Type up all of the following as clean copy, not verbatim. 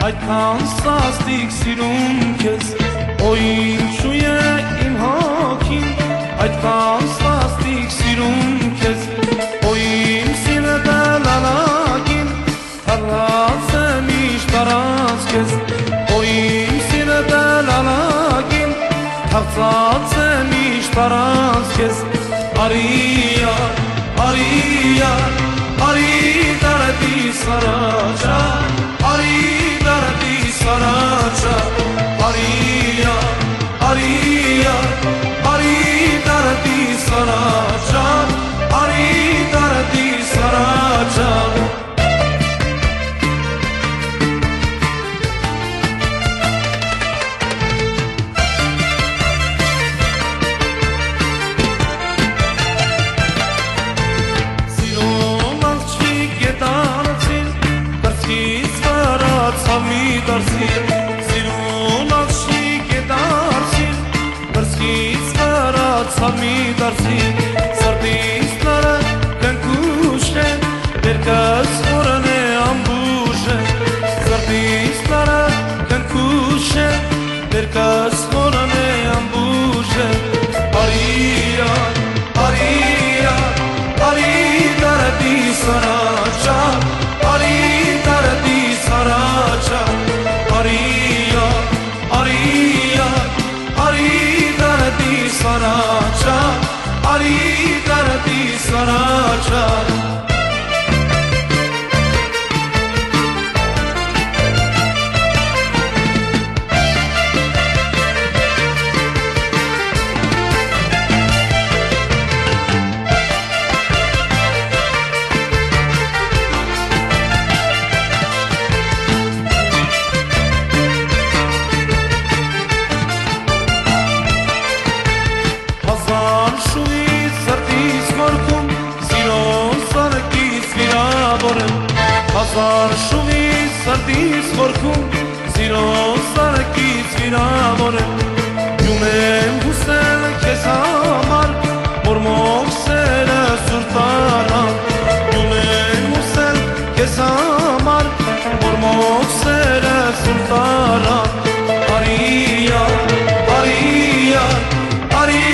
այդքան սաստիկ սիրում քեզ Օ ինչու է իմ հոգին այդքան սաստիկ սիրում քեզ Օ իմ սիրը դալալակին թռած է միշտ առած քեզ Օ իմ սիրը դալալակին թռած է միշտ առած քեզ Արիա արիա արի դարդի սարաճա արի դարդի սարաճա արիա արիա արի դարդի սարաճա արի դարդի սարաճա Սիրուն աղշիկ է դարսին Բրսկից վրացավ մի դարսին Սրտից նարը կնքուշ է Դերկս որն է ամբուշ է Սրտից նարը կնքուշ է Դերկս որն է ամբուշ է Արիա, արիա, արի դարդի սարաճա Արի դարդի սարաճա Արիա, արիա, արի դարդի սարաճա Արի դարդի սարաճա Հազար շուղից սրտից խորքում Սիրո սարքից վիրավոր եմ Յում եմ հուսել քեզ համար Որ մոքսերը սուրտանան Յում եմ հուսել քեզ համար Որ մոքսերը սուրտանան Արիա, արիա, արի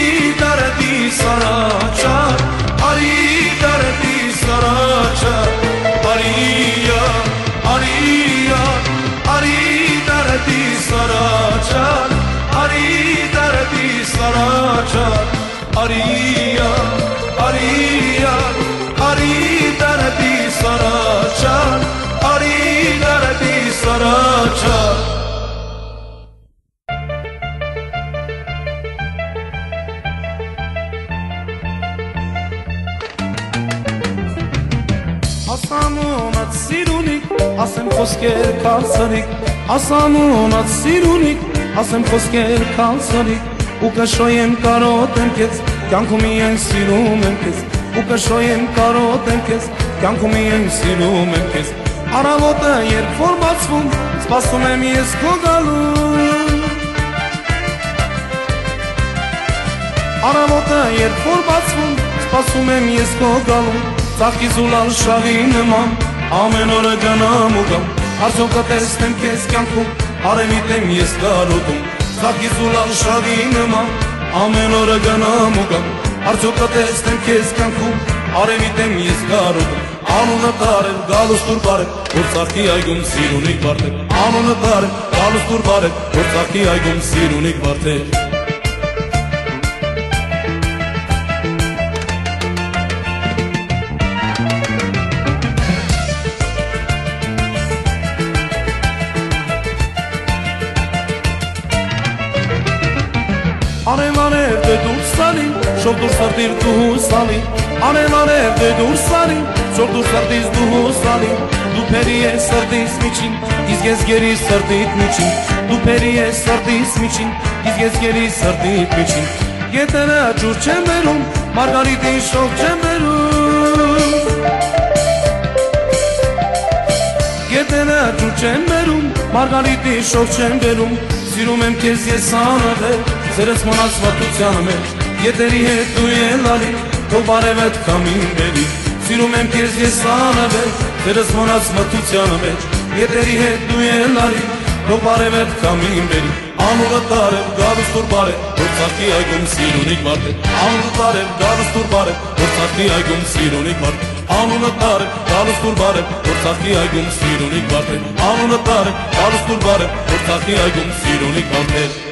դարդի սարաճա Արի դարդի սարաճա Արիա, արիա, արի դարդի սարաճա Արի դարդի սարաճա Արիա, արիա, արի դարդի սարաճա Արի դարդի սարաճա Ասանունած սիրունիկ, ասեմ խոսքեր կալսարիկ Ասանունած սիրունիկ, ասեմ խոսքեր կալսարիկ Ու կշոյեմ կարոտ եմ կեզ, կյանքում իեն սիրում եմ կեզ Ու կշոյեմ կարոտ եմ կեզ, կյանքում իեն սիրում եմ կեզ Առավոտը երբ որ բացվում, սպասում եմ ես քո գալու Առավոտը երբ որ բացվում, սպասում եմ ես քո գալու Ծաղկի զուլալ շաղի նման, ամեն օրը գնամ ու գամ Արդյոք կտեսնեմ քեզ կյանքում, արևիտ եմ ես կարոտում Ծաղկի զուլալ շաղի նման, ամեն օրը գնամ ու գամ Արդյոք կտեսնեմ քեզ կյանքում, արևիտ եմ ես կարոտում Անունը տարել, գալուս տուր բարեք, որ ծաղկի այգում սիրունիկ բարդեք Անունը տարել, գալուս տուր բարեք, որ ծաղկի այգում սիրունիկ բարդեք Արև արև դե դուր սալի, շով դուր սրտիր դու սալի Արև արև դե դուր սալի, շով դուր սրտից դու սալի Դու պերի ես սրտից միջին, իսկ ես գերի սրտիտ միջին Դու պերի ես սրտից միջին, իսկ ես գերի սրտիտ միջին Գետերը ջուր չեմ բերում, մարգարիտին շող չեմ բերում Գետերը ջուր չեմ բերում, մարգարիտին շող չեմ բերում Սիրում եմ քեզ ես անըվել, սերս մնաց մատությանը մեջ Ետերի հետ դու ելալի, թող բարևետ կամին բերի Սիրում եմ քեզ ես անըվել, սերս մնաց մատությանը մեջ Ետերի հետ դու էլ արի Քո բարևետ կամին բերի Անունը տարև գալուս տուր բարև Որ ծաղկի այգում սիրունիկ մարդ է Անունը տարև գալուս տուր բարև Որ ծաղկի այգում սիրունիկ մարդ է Անունը տարև գալուս տուր բարև Որ ծաղկի այգում սիրունիկ մարդ է Անունը տարև գալուս տուր բարև Որ ծաղկի այգում սիրունիկ մարդ է